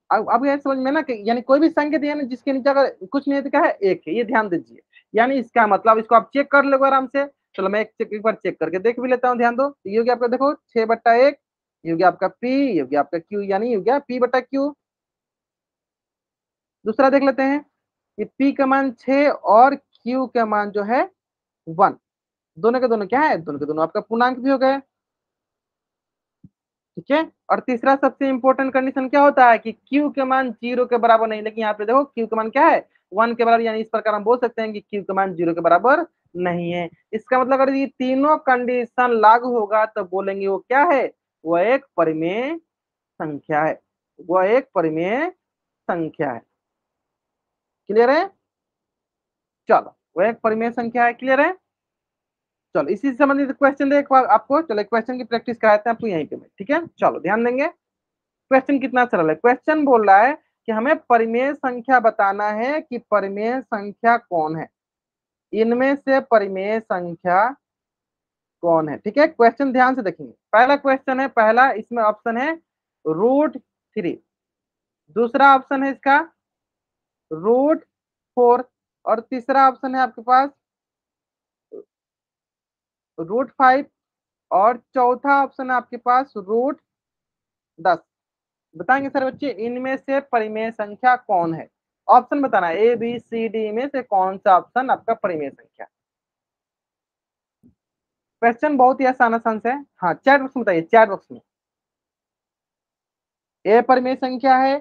अब ये समझ में ना कि यानी कोई भी संख्या दिया ना जिसके नीचे अगर कुछ नहीं है तो क्या है? एक है, ये ध्यान दीजिए। यानी इसका मतलब इसको आप चेक कर लो आराम से। चलो मैं एक बार चेक करके देख भी लेता हूँ, ध्यान दो। ये हो गया आपका, देखो 6/1, ये हो गया आपका पी, ये हो गया आपका क्यू, यानी ये हो गया पी/क्यू। दूसरा देख लेते हैं, ये पी का मान 6 और क्यू का मान जो है 1, दोनों के दोनों क्या है? दोनों के दोनों आपका पूर्णांक भी हो गए, ठीक है। और तीसरा सबसे इंपॉर्टेंट कंडीशन क्या होता है कि क्यू के मान 0 के बराबर नहीं, लेकिन यहाँ पे देखो क्यू का मान क्या है? 1 के बराबर, यानी इस प्रकार हम बोल सकते हैं कि क्यू का मान 0 के बराबर नहीं है। इसका मतलब अगर ये तीनों कंडीशन लागू होगा तो बोलेंगे वो क्या है? वो एक परिमेय संख्या है, वो एक परिमेय संख्या है, क्लियर है। चलो वो एक परिमेय संख्या है, क्लियर है। चलो इसी से संबंधित क्वेश्चन देख आपको, चलो क्वेश्चन की प्रैक्टिस कराते हैं आपको यहीं पे, ठीक है। चलो ध्यान देंगे, क्वेश्चन कितना सरल है। क्वेश्चन बोल रहा है कि हमें परिमेय संख्या बताना है कि परिमेय संख्या कौन है, इनमें से परिमेय संख्या कौन है, ठीक है। क्वेश्चन ध्यान से देखेंगे। पहला क्वेश्चन है, पहला इसमें ऑप्शन है √3, दूसरा ऑप्शन है इसका √4 और तीसरा ऑप्शन है आपके पास √5 और चौथा ऑप्शन है आपके पास √10। बताएंगे सर बच्चे इनमें से परिमेय संख्या कौन है? ऑप्शन बताना है, ए बी सी डी में से कौन सा ऑप्शन आपका परिमेय संख्या। क्वेश्चन बहुत ही आसान आसान से है। हाँ चैट बॉक्स में बताइए, चैट बॉक्स में। ए परिमेय संख्या है,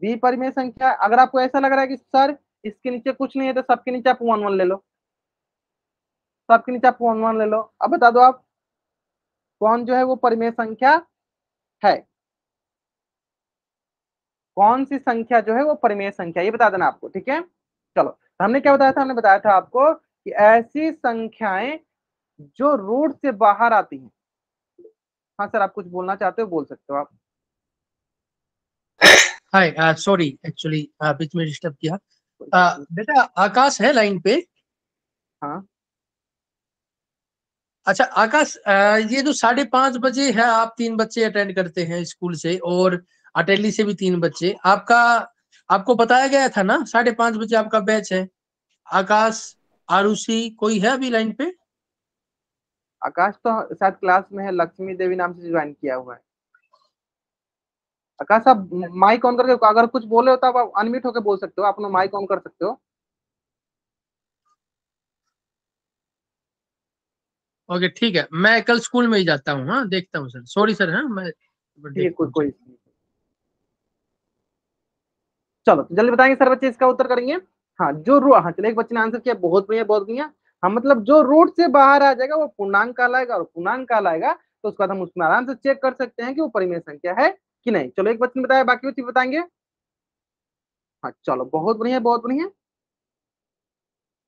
बी परिमेय संख्या। अगर आपको ऐसा लग रहा है कि सर इसके नीचे कुछ नहीं है तो सबके नीचे आप 1 1 ले लो, सबके नीचे आप 1 1 ले लो। अब बता दो आप कौन जो है वो परिमेय संख्या है, कौन सी संख्या जो है वो परिमेय संख्या, ये बता देना आपको, ठीक है। चलो तो हमने क्या बताया था? हमने बताया था आपको कि ऐसी संख्याएं जो रूट से बाहर आती हैं। हाँ सर आप कुछ बोलना चाहते हो, बोल सकते हो आप। हाय, सॉरी एक्चुअली बीच में डिस्टर्ब किया। बेटा आकाश है लाइन पे? हाँ अच्छा आकाश, ये जो 5:30 बजे है, आप 3 बच्चे अटेंड करते हैं स्कूल से और अटेली से भी 3 बच्चे, आपको बताया गया था ना 5:30 बजे आपका बैच है। आकाश, आरुषि, कोई है अभी लाइन पे? आकाश तो शायद क्लास में है, लक्ष्मी देवी नाम से ज्वाइन किया हुआ है। आकाश आप माइक ऑन करके अगर कुछ बोले हो तो आप अनम्यूट होकर बोल सकते हो, आप अपना माइक ऑन कर सकते हो। ओके ठीक है, मैं कल स्कूल में ही जाता हूँ। हाँ देखता हूँ सर, सॉरी सर। हाँ मैं ठीक है, देखता कोई हूँ। कोई चलो तो जल्दी बताएंगे सर बच्चे, इसका उत्तर करेंगे। हाँ जो रू हाँ चलो एक बच्चे ने आंसर किया, बहुत बढ़िया बहुत बढ़िया। हाँ मतलब जो रूट से बाहर आ जाएगा वो पूर्णांक कहलाएगा, और पूर्णांक कहलाएगा तो उसके बाद हम उसमें आराम से चेक कर सकते हैं कि वो परिमेय संख्या है कि नहीं। चलो एक बच्चे ने बताया, बाकी बच्चे बताएंगे। हाँ चलो बहुत बढ़िया बहुत बढ़िया,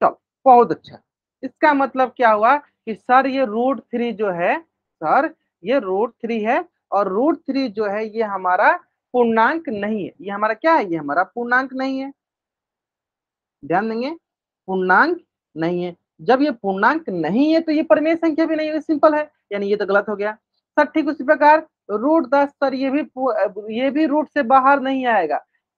चलो बहुत अच्छा। इसका मतलब क्या हुआ कि सर ये √3 जो है, सर ये √3 है, और √3 जो है ये हमारा पूर्णांक नहीं है। ये हमारा क्या है, ये हमारा पूर्णांक नहीं है। ध्यान देंगे, पूर्णांक नहीं है। जब ये पूर्णांक नहीं है तो ये परिमेय संख्या भी नहीं है, सिंपल है, यानी ये तो गलत हो गया। सर ठीक उसी प्रकार √10, सर ये भी रूट से बाहर नहीं आएगा,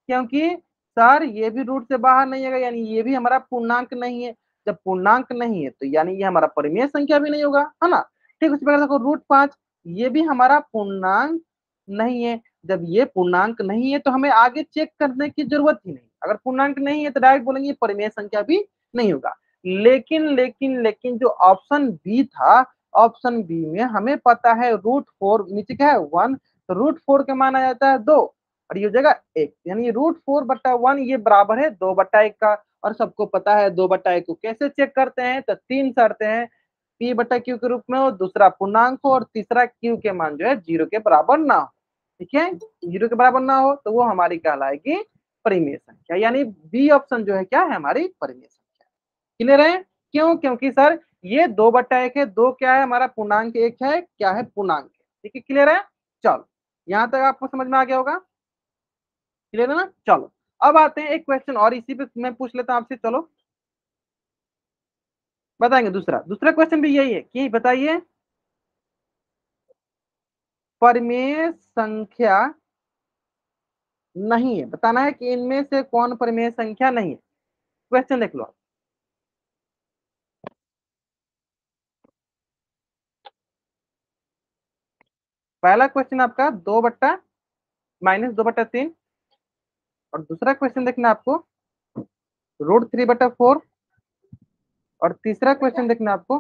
क्योंकि सर ये भी रूट से बाहर नहीं आएगा, यानी ये भी हमारा पूर्णांक नहीं है। जब पूर्णांक नहीं है तो यानी ये हमारा परिमेय संख्या भी नहीं होगा, है ना। ठीक उसी प्रकार देखो √5, ये भी हमारा पूर्णांक नहीं है। जब ये पूर्णांक नहीं है तो हमें आगे चेक करने की जरूरत ही नहीं। अगर पूर्णांक नहीं है तो डायरेक्ट बोलेंगे परिमेय संख्या भी नहीं होगा। लेकिन लेकिन लेकिन जो ऑप्शन बी था, ऑप्शन बी में हमें पता है √4 नीचे क्या है 1, तो √4 के मान आ जाता है 2 और ये हो जाएगा 1, यानी √4/1 ये बराबर है 2/1 का। और सबको पता है 2/1 को कैसे चेक करते हैं, तो 3 शर्तें हैं, p/q के रूप में हो, दूसरा पूर्णांक हो, और तीसरा q के मान जो है 0 के बराबर ना हो। ठीक है, 0 के बराबर ना हो तो वो हमारी कहलाएगी परिमेय संख्या, यानी बी ऑप्शन जो है क्या है, हमारी परिमेय संख्या। क्लियर है, क्यों, क्योंकि सर ये 2/1 है, 2 क्या है हमारा पूर्णांक, 1 है क्या है पूर्णांक है। ठीक है, क्लियर है। चलो यहां तक आपको समझ में आ गया होगा, क्लियर है ना। चलो अब आते हैं एक क्वेश्चन और इसी पे मैं पूछ लेता हूं आपसे। चलो बताएंगे दूसरा, दूसरा क्वेश्चन भी यही है कि बताइए परिमेय संख्या नहीं है, बताना है कि इनमें से कौन परिमेय संख्या नहीं है। क्वेश्चन देख लो। पहला क्वेश्चन आपका 2/-(-2/3) और दूसरा क्वेश्चन देखना आपको √3/4 और तीसरा क्वेश्चन देखना आपको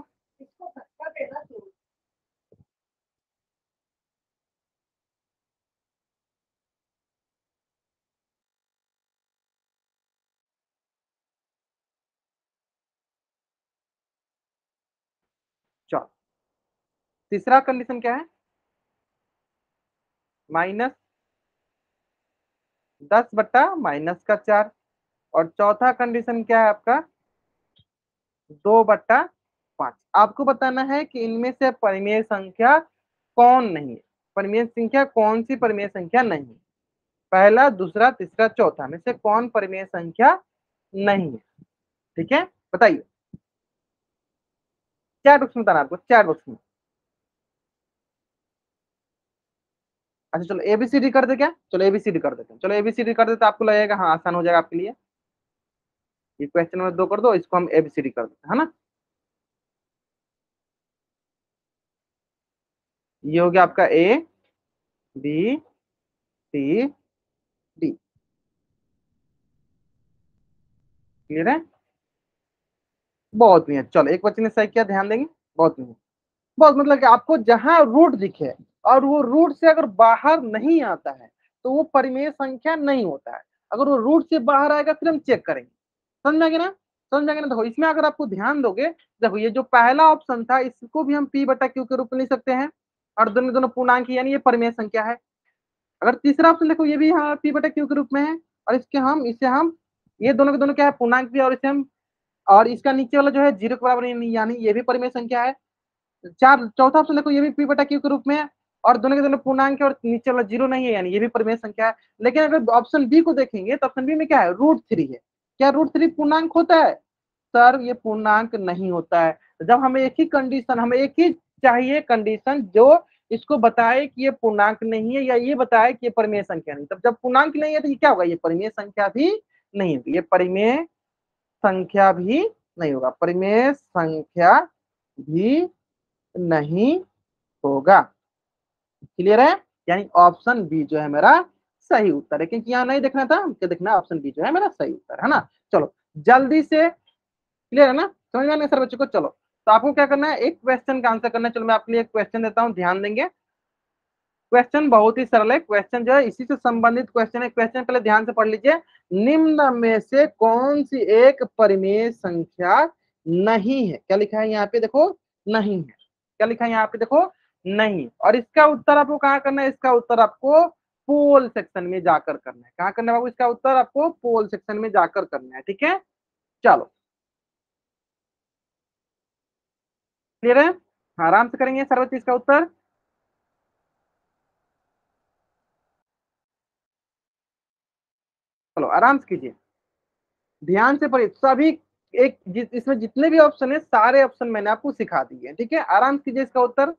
चलो तीसरा कंडीशन क्या है, -10/-(-4) और चौथा कंडीशन क्या है आपका 2/5। आपको बताना है कि इनमें से परिमेय संख्या कौन नहीं है, परिमेय संख्या कौन सी परिमेय संख्या नहीं है। पहला दूसरा तीसरा चौथा में से कौन परिमेय संख्या नहीं है। ठीक है, बताइए, चैट बॉक्स में बताना आपको, चैट बॉक्स में। अच्छा चलो एबीसीडी कर दे क्या, चलो एबीसीडी कर देते हैं, चलो एबीसीडी कर देते आपको लगेगा हाँ आसान हो जाएगा आपके लिए। ये क्वेश्चन नंबर 2 कर दो, इसको हम एबीसीडी कर देते हैं, है ना। ये हो गया आपका A B C D. Clear है, बहुत बढ़िया। चलो एक बच्चे ने सही किया, ध्यान देंगे, बहुत बढ़िया। बहुत मतलब कि आपको जहां रूट दिखे और वो रूट से अगर बाहर नहीं आता है तो वो परिमेय संख्या नहीं होता है। अगर वो रूट से बाहर आएगा फिर हम चेक करेंगे। समझ में आ गया ना, समझ में आ गया ना। देखो इसमें अगर आपको ध्यान दोगे, देखो ये जो पहला ऑप्शन था इसको भी हम p/q के रूप में लिख सकते हैं, और दोनों दोनों पूर्णांक यानी ये परिमेय संख्या है। अगर तीसरा ऑप्शन देखो ये भी हाँ p/q के रूप में है, और इसे हम ये दोनों के दोनों क्या है पूर्णांक भी, और इसे हम और इसका नीचे वाला जो है 0 के बराबर यानी ये भी परिमेय संख्या है। चौथा ऑप्शन देखो ये भी p/q के रूप में है, और दोनों के दोनों पूर्णांक है, और नीचे वाला 0 नहीं है यानी ये भी परिमेय संख्या है। लेकिन अगर ऑप्शन बी को देखेंगे तो ऑप्शन बी में क्या है √3 है। क्या √3 पूर्णांक होता है, सर ये पूर्णांक नहीं होता है। जब हमें एक ही कंडीशन, हमें एक ही चाहिए कंडीशन जो इसको बताए कि ये पूर्णांक नहीं है या ये बताए कि ये परिमेय संख्या नहीं। तब जब पूर्णांक नहीं है तो ये क्या होगा, ये परिमेय संख्या भी नहीं होगी, ये परिमेय संख्या भी नहीं होगा, परिमेय संख्या भी नहीं होगा। क्लियर है, यानी ऑप्शन बी जो है मेरा सही उत्तर है, क्योंकि यहाँ नहीं देखना था, हमको देखना ऑप्शन बी जो है मेरा सही उत्तर है ना। चलो जल्दी से, क्लियर है ना, समझ में आने सर बच्चों को। चलो तो आपको क्या करना है, एक क्वेश्चन का आंसर करना है। चलो मैं आपके लिए एक क्वेश्चन देता हूँ, ध्यान देंगे। क्वेश्चन बहुत ही सरल है, क्वेश्चन जो है इसी से संबंधित क्वेश्चन है। क्वेश्चन पहले ध्यान से पढ़ लीजिए, निम्न में से कौन सी एक परिमेय संख्या नहीं है। क्या लिखा है यहाँ पे देखो, नहीं है। क्या लिखा है यहाँ पे देखो, नहीं। और इसका उत्तर आपको कहाँ करना है, इसका उत्तर आपको पोल सेक्शन में जाकर करना है। कहाँ करना है बाबू, इसका उत्तर आपको पोल सेक्शन में जाकर करना है। ठीक है, चलो क्लियर है, आराम से करेंगे सर्व चीज का उत्तर। चलो आराम से कीजिए, ध्यान से पढ़िए सभी। एक इसमें जितने भी ऑप्शन है सारे ऑप्शन मैंने आपको सिखा दिए हैं। ठीक है, आराम से कीजिए इसका उत्तर।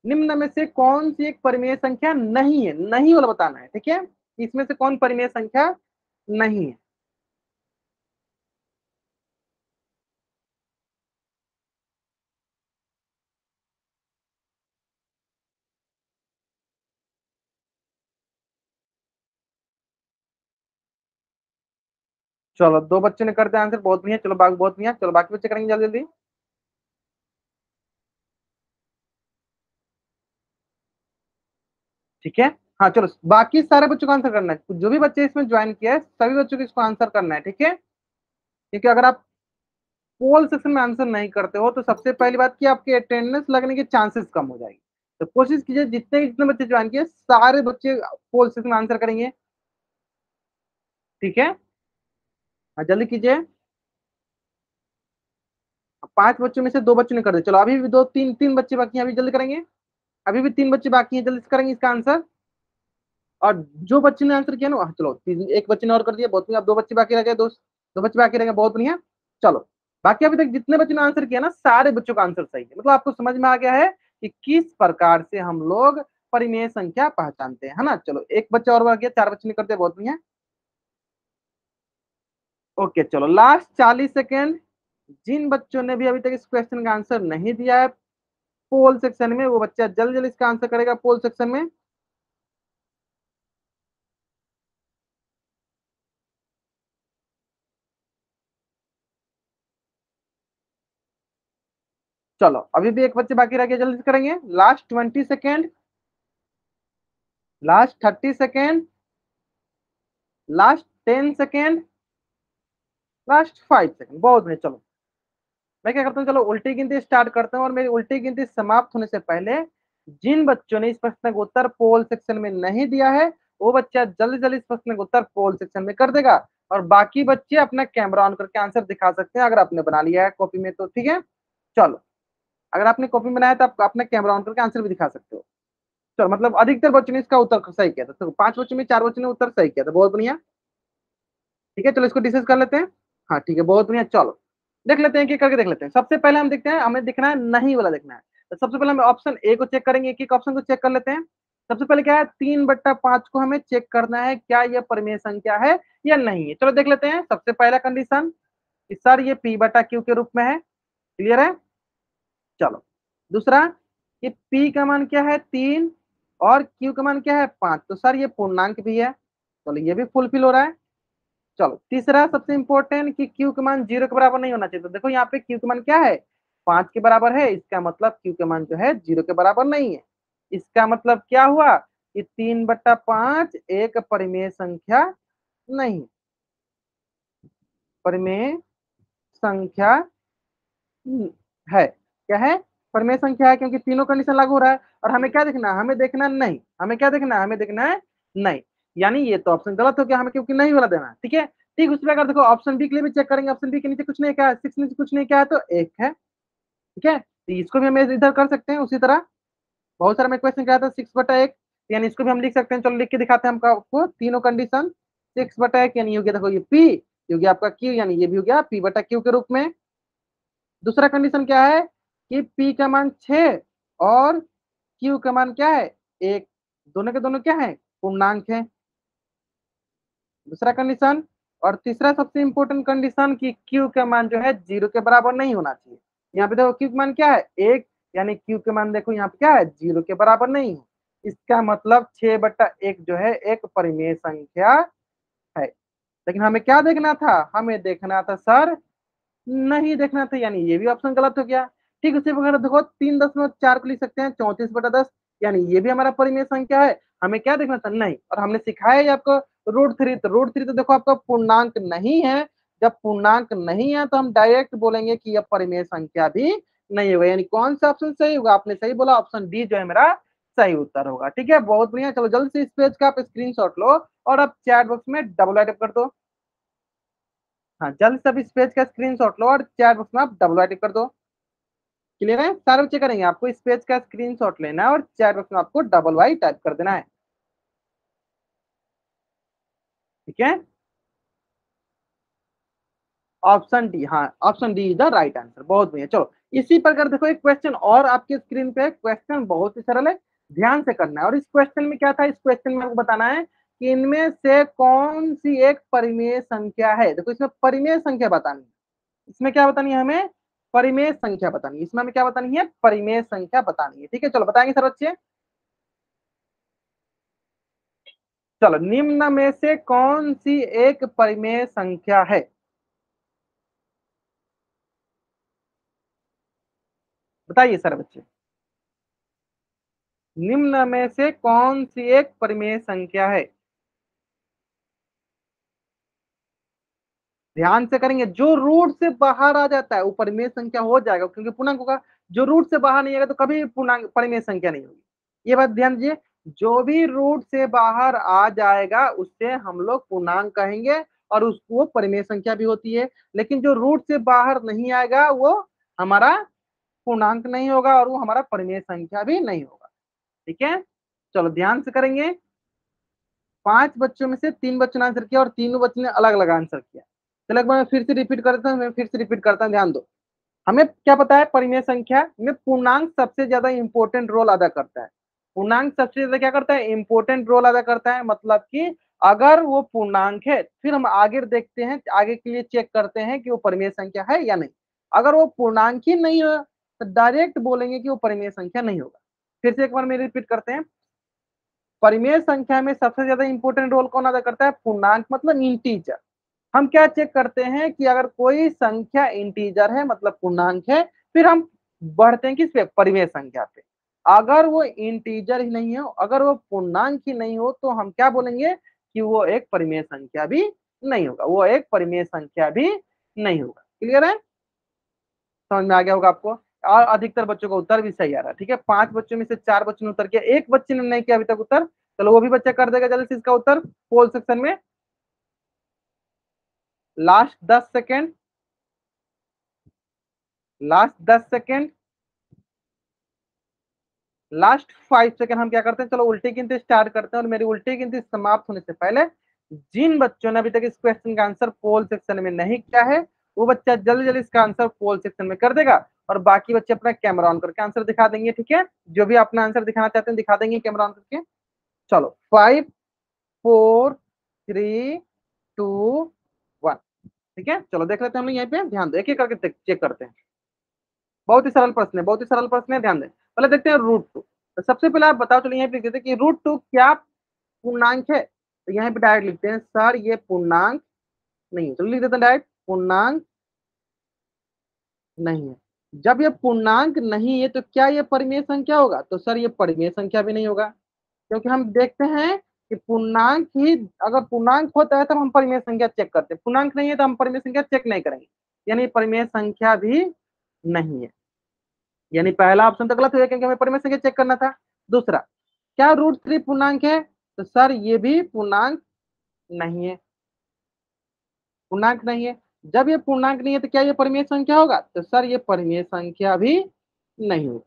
निम्न में से कौन सी एक परिमेय संख्या नहीं है, नहीं वाला बताना है। ठीक है, इसमें से कौन परिमेय संख्या नहीं है। चलो दो बच्चों ने कर दिया आंसर, बहुत बढ़िया। चलो बाकी बहुत बढ़िया, चलो बाकी बच्चे करेंगे जल्दी जल्दी। ठीक है, हाँ चलो बाकी सारे बच्चों को आंसर करना है। जो भी बच्चे इसमें ज्वाइन किया है सभी बच्चों को इसको आंसर करना है। ठीक है, क्योंकि अगर आप पोल सेक्शन में आंसर नहीं करते हो तो सबसे पहली बात कि आपके अटेंडेंस लगने के चांसेस कम हो जाएगी। तो कोशिश कीजिए जितने जितने बच्चे ज्वाइन किए सारे बच्चे पोल सेक्शन में आंसर करेंगे। ठीक है, हाँ जल्दी कीजिए। पांच बच्चों में से दो बच्चों ने कर दिया, चलो अभी भी दो तीन तीन बच्चे बाकी हैं, अभी जल्दी करेंगे। अभी भी तीन बच्चे बाकी हैं, जल्दी से करेंगे इसका आंसर। और जो बच्चे ने आंसर किया ना, चलो एक बच्चे ने और कर दिया, बहुत बढ़िया। अब दो बच्चे बाकी रह गए, दो दो बच्चे बाकी रह गए, बहुत बढ़िया। चलो बाकी अभी तक जितने बच्चों ने आंसर किया ना सारे बच्चों का आंसर सही है। मतलब आपको समझ में आ गया है कि किस प्रकार से हम लोग परिमेय संख्या पहचानते हैं, है ना। चलो एक बच्चा और बाकी है, चार बच्चे ने कर दिया, बहुत बढ़िया। ओके चलो लास्ट 40 सेकेंड। जिन बच्चों ने भी अभी तक इस क्वेश्चन का आंसर नहीं दिया है पोल सेक्शन में, वो बच्चा जल्दी जल्दी इसका आंसर करेगा पोल सेक्शन में। चलो अभी भी एक बच्चे बाकी रह गए, जल्दी से करेंगे। Last 20 second, last 30 second, last 10 second, last 5 second, बहुत बढ़िया। चलो मैं क्या करता हूँ, चलो उल्टी गिनती स्टार्ट करता हूँ, और मेरी उल्टी गिनती समाप्त होने से पहले जिन बच्चों ने इस प्रश्न का उत्तर पोल सेक्शन में नहीं दिया है वो बच्चा जल्दी जल्दी इस प्रश्न का उत्तर पोल सेक्शन में कर देगा। और बाकी बच्चे अपना कैमरा ऑन करके आंसर दिखा सकते हैं अगर आपने बना लिया है कॉपी में तो। ठीक है, चलो अगर आपने कॉपी में बनाया तो आप अपना कैमरा ऑन करके आंसर भी दिखा सकते हो। चलो मतलब अधिकतर बच्चों ने इसका उत्तर सही किया था, तो पांच बच्चों में चार बच्चों ने उत्तर सही किया था, बहुत बढ़िया। ठीक है, चलो इसको डिस्कस कर लेते हैं। हाँ ठीक है, बहुत बढ़िया। चलो देख लेते हैं, कि करके देख लेते हैं। सबसे पहले हम देखते हैं, हमें देखना है नहीं वाला देखना है। तो सबसे पहले हम ऑप्शन ए को चेक करेंगे, एक एक ऑप्शन को चेक कर लेते हैं। सबसे पहले क्या है, 3/5 को हमें चेक करना है क्या यह परिमेय संख्या है या नहीं है। चलो देख लेते हैं। सबसे पहला कंडीशन कि सर ये p/q के रूप में है, क्लियर है। चलो दूसरा कि p का मान क्या है 3 और q का मान क्या है 5, तो सर ये पूर्णांक भी है, चलो ये भी फुलफिल हो रहा है। चलो तीसरा सबसे इंपॉर्टेंट कि क्यू का मान 0 के बराबर नहीं होना चाहिए। तो देखो यहाँ पे क्यू का मान क्या है 5 के बराबर है, इसका मतलब क्यू का मान जो है 0 के बराबर नहीं है। इसका मतलब क्या हुआ कि 3/5 एक परिमेय संख्या नहीं, परिमेय संख्या है। क्या है, परिमेय संख्या है, क्योंकि तीनों कंडीशन लागू हो रहा है। और हमें क्या देखना है, हमें देखना नहीं, हमें क्या देखना है, हमें देखना है नहीं। यानी ये तो ऑप्शन गलत हो गया, हमें क्योंकि नहीं वाला देना है। ठीक है, ठीक उसी प्रकार देखो ऑप्शन बी के लिए भी चेक करेंगे। ऑप्शन बी के नीचे कुछ नहीं क्या है, 6 नीचे कुछ नहीं क्या है तो 1 है। ठीक है, तो इसको भी हम इधर कर सकते हैं उसी तरह। बहुत सारा मैं क्वेश्चन क्या था 6/1, यानी इसको भी हम लिख सकते हैं। चलो लिख के दिखाते हैं हम आपको तीनों कंडीशन। 6/1 यानी हो गया देखो ये पी, हो गया आपका क्यू, यानी ये भी हो गया p/q के रूप में। दूसरा कंडीशन क्या है कि p का मान 6 और q का मान क्या है 1, दोनों के दोनों क्या है पूर्णांक है, दूसरा कंडीशन। और तीसरा सबसे इंपॉर्टेंट कंडीशन कि q का मान जो है 0 के बराबर नहीं होना चाहिए। यहाँ पे देखो q का मान क्या है 1, यानी q का मान देखो यहाँ पे क्या है 0 के बराबर नहीं है। इसका मतलब 6/1 जो है एक परिमेय संख्या है। लेकिन हमें क्या देखना था, हमें देखना था सर नहीं देखना था, यानी ये भी ऑप्शन गलत हो गया। ठीक उसी प्रकार देखो 3.4 को लिख सकते हैं 34/10, यानी ये भी हमारा परिमेय संख्या है। हमें क्या देखना था नहीं, और हमने सिखाया है आपको √3, तो √3 तो देखो आपका पूर्णांक नहीं है। जब पूर्णांक नहीं है तो हम डायरेक्ट बोलेंगे कि यह परिमेय संख्या भी नहीं होगा। यानी कौन सा ऑप्शन सही होगा? आपने सही बोला, ऑप्शन डी जो है मेरा सही उत्तर होगा। ठीक है, बहुत बढ़िया। चलो जल्द से इस पेज का आप स्क्रीनशॉट लो और अब चैट बॉक्स में डबल टाइप कर दो। हाँ, जल्द से अब इस पेज का स्क्रीनशॉट लो और चैट बॉक्स में आप डबल टाइप कर दो। क्लियर है? सारे बच्चे करेंगे। आपको इस पेज का स्क्रीनशॉट लेना है और चैट बॉक्स में आपको डबल वाई टाइप कर देना है। ठीक है, ऑप्शन डी, हाँ option D is the right answer. बहुत बढ़िया। चलो इसी प्रकार देखो एक क्वेश्चन और आपके स्क्रीन पे, क्वेश्चन बहुत ही सरल है, ध्यान से करना है। और इस क्वेश्चन में क्या था? इस क्वेश्चन में आपको बताना है कि इनमें से कौन सी एक परिमेय संख्या है। देखो इसमें परिमेय संख्या बतानी है। इसमें क्या बतानी है हमें? परिमेय संख्या बतानी है। इसमें हमें क्या बतानी है? परिमेय संख्या बतानी है। ठीक है, चलो बताएंगे सर बच्चे। चलो, निम्न में से कौन सी एक परिमेय संख्या है? बताइए सर बच्चे, निम्न में से कौन सी एक परिमेय संख्या है? ध्यान से करेंगे। जो रूट से बाहर आ जाता है वो परिमेय संख्या हो जाएगा, क्योंकि पूर्णांक होगा। जो रूट से बाहर नहीं आएगा तो कभी पूर्णांक परिमेय संख्या नहीं होगी। ये बात ध्यान दीजिए। जो भी रूट से बाहर आ जाएगा उससे हम लोग पूर्णांक कहेंगे और उसको परिमेय संख्या भी होती है। लेकिन जो रूट से बाहर नहीं आएगा वो हमारा पूर्णांक नहीं होगा और वो हमारा परिमेय संख्या भी नहीं होगा। ठीक है, चलो ध्यान से करेंगे। 5 बच्चों में से 3 बच्चों ने आंसर किया और तीनों बच्चों ने अलग अलग आंसर किया। चलो एक बार मैं फिर से रिपीट करता हूँ, ध्यान दो। हमें क्या पता है? परिमेय संख्या में पूर्णांक सबसे ज्यादा इंपॉर्टेंट रोल अदा करता है। पूर्णांक सबसे ज्यादा क्या करता है? इंपॉर्टेंट रोल अदा करता है। मतलब कि अगर वो पूर्णांक है फिर हम आगे देखते हैं, आगे के लिए चेक करते हैं कि वो परिमेय संख्या है या नहीं। अगर वो पूर्णांक ही नहीं हो तो डायरेक्ट बोलेंगे कि वो परिमेय संख्या नहीं होगा। फिर से एक बार मैं रिपीट करते हैं। परिमेय संख्या में सबसे ज्यादा इंपॉर्टेंट रोल कौन अदा करता है? पूर्णांक, मतलब इंटीजर। हम क्या चेक करते हैं कि अगर कोई संख्या इंटीजर है मतलब पूर्णांक है, फिर हम बढ़ते हैं किस पे? परिमेय संख्या पे। अगर वो इंटीजर ही नहीं हो, अगर वो पूर्णांक ही नहीं हो, तो हम क्या बोलेंगे कि वो एक परिमेय संख्या भी नहीं होगा। वो एक परिमेय संख्या भी नहीं होगा। क्लियर है? समझ में आ गया होगा आपको। और अधिकतर बच्चों का उत्तर भी सही आ रहा है। ठीक है, 5 बच्चों में से 4 बच्चों ने उत्तर किया, एक बच्चे ने नहीं किया अभी तक उत्तर। चलो वो भी बच्चा कर देगा जल्दी से इसका उत्तर पोल सेक्शन में। Last 10 second, last 10 second, last 5 second. हम क्या करते हैं? चलो उल्टी गिनती स्टार्ट करते हैं और मेरी उल्टी गिनती समाप्त होने से पहले जिन बच्चों ने अभी तक इस क्वेश्चन का आंसर पोल सेक्शन में नहीं किया है वो बच्चा जल्दी जल्दी इसका आंसर पोल सेक्शन में कर देगा और बाकी बच्चे अपना कैमरा ऑन करके आंसर दिखा देंगे। ठीक है, जो भी अपना आंसर दिखाना चाहते हैं दिखा देंगे कैमरा ऑन करके। चलो 5 4 3 2 1। ठीक है, चलो देख लेते हैं हम लोग। यहाँ पे ध्यान दो, एक एक करके चेक करते हैं। बहुत ही सरल प्रश्न है, बहुत ही सरल प्रश्न है, ध्यान दें। पहले देखते हैं रूट टू। तो सबसे पहले आप बताओ, चलो यहाँ पे लिख देते हैं कि रूट टू क्या पूर्णांक है? तो यहाँ पे डायरेक्ट लिखते हैं सर ये पूर्णांक नहीं है। चलो लिख देते हैं डायरेक्ट पूर्णांक नहीं है। जब ये पूर्णांक नहीं है तो क्या ये परिमेय संख्या होगा? तो सर ये परिमेय संख्या भी नहीं होगा, क्योंकि हम देखते हैं कि पूर्णांक ही, अगर पूर्णांक होता है तब हम परिमेय संख्या चेक करते हैं, पूर्णांक नहीं है तो हम परिमेय संख्या चेक नहीं करेंगे। यानी परिमेय संख्या भी नहीं है। यानी पहला ऑप्शन तो गलत हो गया क्योंकि हमें परिमेय संख्या चेक करना था। दूसरा, क्या रूट थ्री पूर्णांक है? तो सर ये भी पूर्णांक नहीं है, पूर्णांक नहीं है। जब ये पूर्णांक नहीं है तो क्या ये परिमेय संख्या होगा? तो सर ये परिमेय संख्या भी नहीं होगा।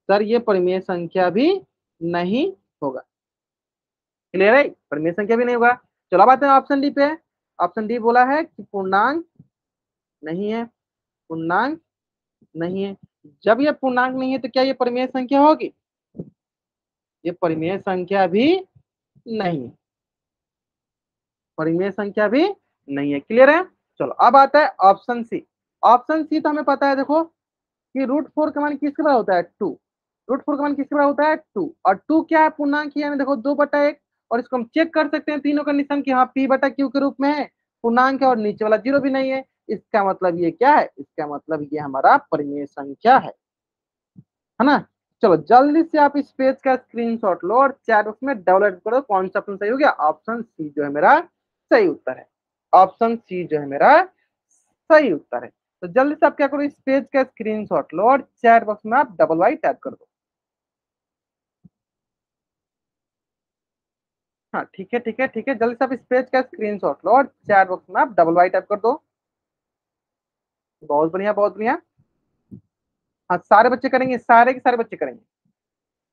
सर ये परिमेय संख्या भी नहीं होगा। क्लियर है? परिमेय संख्या भी नहीं होगा। चलो अब आते हैं ऑप्शन डी पे। ऑप्शन डी बोला है कि पूर्णांक नहीं है, पूर्णांक नहीं है। जब ये पूर्णांक नहीं है तो क्या ये परिमेय संख्या होगी? ये परिमेय संख्या भी नहीं है, परिमेय संख्या भी नहीं है। क्लियर है? चलो अब आता है ऑप्शन सी। ऑप्शन सी तो हमें पता है देखो कि रूट फोर का मान किसके बराबर होता है? टू। रूट फोर का मान किसके बराबर होता है? टू। और टू क्या है? पूर्णांक ही है। देखो 2/1। और इसको हम चेक कर सकते हैं तीनों कंडीशन की, हाँ p/q के रूप में है, पूर्णांक है और नीचे वाला जीरो भी नहीं है। इसका मतलब ये क्या है? इसका मतलब ये हमारा परिमेय संख्या है ना? चलो जल्दी से आप इस पेज का स्क्रीनशॉट लो और चैट बॉक्स में डाउनलोड करो। कौन सा ऑप्शन सही हो गया? ऑप्शन सी जो है मेरा सही उत्तर है। ऑप्शन सी जो है मेरा सही उत्तर है। तो जल्दी से आप क्या करो, इस पेज का स्क्रीनशॉट लो और चैट बॉक्स में आप डबल वाई टाइप कर दो। हाँ ठीक है ठीक है ठीक है, जल्दी से आप इस पेज का स्क्रीनशॉट लो और चैट बॉक्स में आप डबल वाई टाइप कर दो। बहुत बढ़िया बहुत बढ़िया। हाँ सारे बच्चे करेंगे, सारे के सारे बच्चे करेंगे।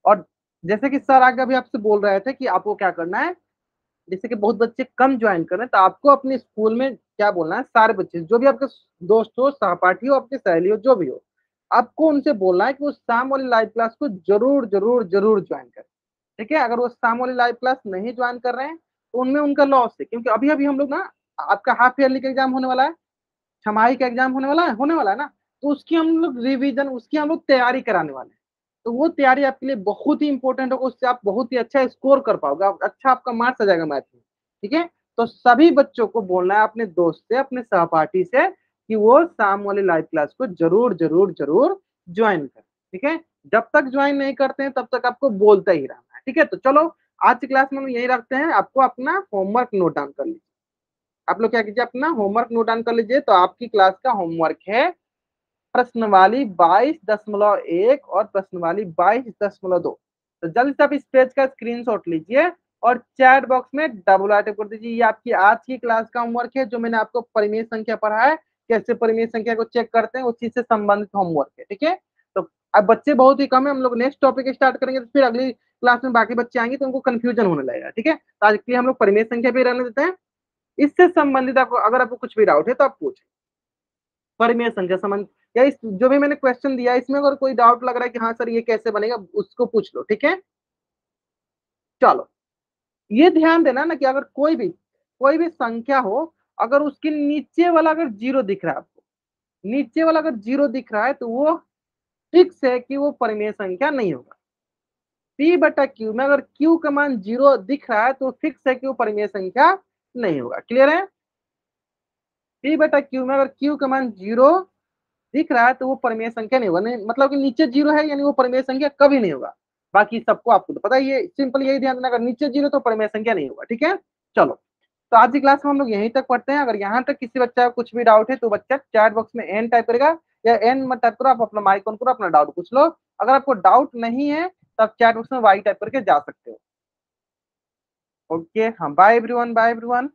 और जैसे कि सर आगे अभी आपसे बोल रहे थे कि आपको क्या करना है, जैसे कि बहुत बच्चे कम ज्वाइन कर रहे हैं, तो आपको अपने स्कूल में क्या बोलना है, सारे बच्चे जो भी आपके दोस्त हो, सहपाठी हो, आपकी सहेली हो, जो भी हो, आपको उनसे बोलना है कि वो शाम वाली लाइव क्लास को जरूर जरूर जरूर ज्वाइन करें। ठीक है, अगर वो शाम वाली लाइव क्लास नहीं ज्वाइन कर रहे हैं तो उनमें उनका लॉस है, क्योंकि अभी अभी हम लोग ना, आपका हाफ ईयरली का एग्जाम होने वाला है, छमाही का एग्जाम होने वाला है ना, तो उसकी हम लोग रिवीजन, उसकी हम लोग तैयारी कराने वाले हैं। तो वो तैयारी आपके लिए बहुत ही इंपॉर्टेंट होगा, उससे आप बहुत ही अच्छा स्कोर कर पाओगे, अच्छा आपका मार्क्स आ जाएगा मैथ में। ठीक है, तो सभी बच्चों को बोलना है अपने दोस्त से, अपने सहपाठी से, कि वो शाम वाली लाइव क्लास को जरूर जरूर जरूर ज्वाइन करें। ठीक है, जब तक ज्वाइन नहीं करते हैं तब तक आपको बोलते ही रहना है। ठीक है, तो चलो आज की क्लास में हम यही रखते हैं, आपको अपना होमवर्क नोट डाउन कर लीजिए। आप लोग क्या कीजिए, अपना होमवर्क नोट डाउन कर लीजिए। तो आपकी क्लास का होमवर्क है प्रश्न वाली 22.1 और प्रश्न वाली 22.2। तो जल्दी से आप इस पेज का स्क्रीनशॉट लीजिए और चैट बॉक्स में डबल टाइप कर दीजिए। ये आपकी आज की क्लास का होमवर्क है, जो मैंने आपको परिमेय संख्या पढ़ा है, कैसे परिमेय संख्या को चेक करते हैं, उस चीज से संबंधित होमवर्क है। ठीक है, तो अब बच्चे बहुत ही कम है, हम लोग नेक्स्ट टॉपिक स्टार्ट करेंगे, तो फिर अगली क्लास में बाकी बच्चे आएंगे तो उनको कंफ्यूजन होने लगेगा। ठीक है, तो आज के लिए हम लोग परिमेय संख्या भी रहने देते हैं। इससे संबंधित आपको अगर आपको कुछ भी डाउट है तो आप पूछें, परिमेय संख्या संबंध, या इस जो भी मैंने क्वेश्चन दिया इसमें अगर कोई डाउट लग रहा है कि हाँ सर ये कैसे बनेगा, उसको पूछ लो। ठीक है, चलो ये ध्यान देना ना कि अगर कोई भी संख्या हो, अगर उसके नीचे वाला अगर जीरो दिख रहा है आपको, नीचे वाला अगर जीरो दिख रहा है तो वो फिक्स है कि वो परिमेय संख्या नहीं होगा। पी बटा क्यू में अगर क्यू का मान जीरो दिख रहा है तो फिक्स है कि वो परिमेय संख्या नहीं होगा। क्लियर है, पी बटा क्यू में अगर क्यू का मान जीरो दिख रहा है तो वो परिमेय संख्या नहीं होगा, नहीं मतलब कि नीचे जीरो है यानी वो परिमेय संख्या कभी नहीं होगा। बाकी सबको आपको तो पता ही है, सिंपल यही ध्यान देना, अगर नीचे जीरो तो परिमेय संख्या नहीं होगा। ठीक है, चलो तो आज की क्लास में हम लोग यहीं तक पढ़ते हैं। अगर यहाँ तक किसी बच्चा को कुछ भी डाउट है तो बच्चा चैट बॉक्स में एन टाइप करेगा, या एन मत टाइप करो, आप अपना माइक ऑन करो, अपना डाउट पूछ लो। अगर आपको डाउट नहीं है तो आप चैट बॉक्स में वाई टाइप करके जा सकते हो। ओके, हाँ बाय एवरीवन, बाय एवरीवन।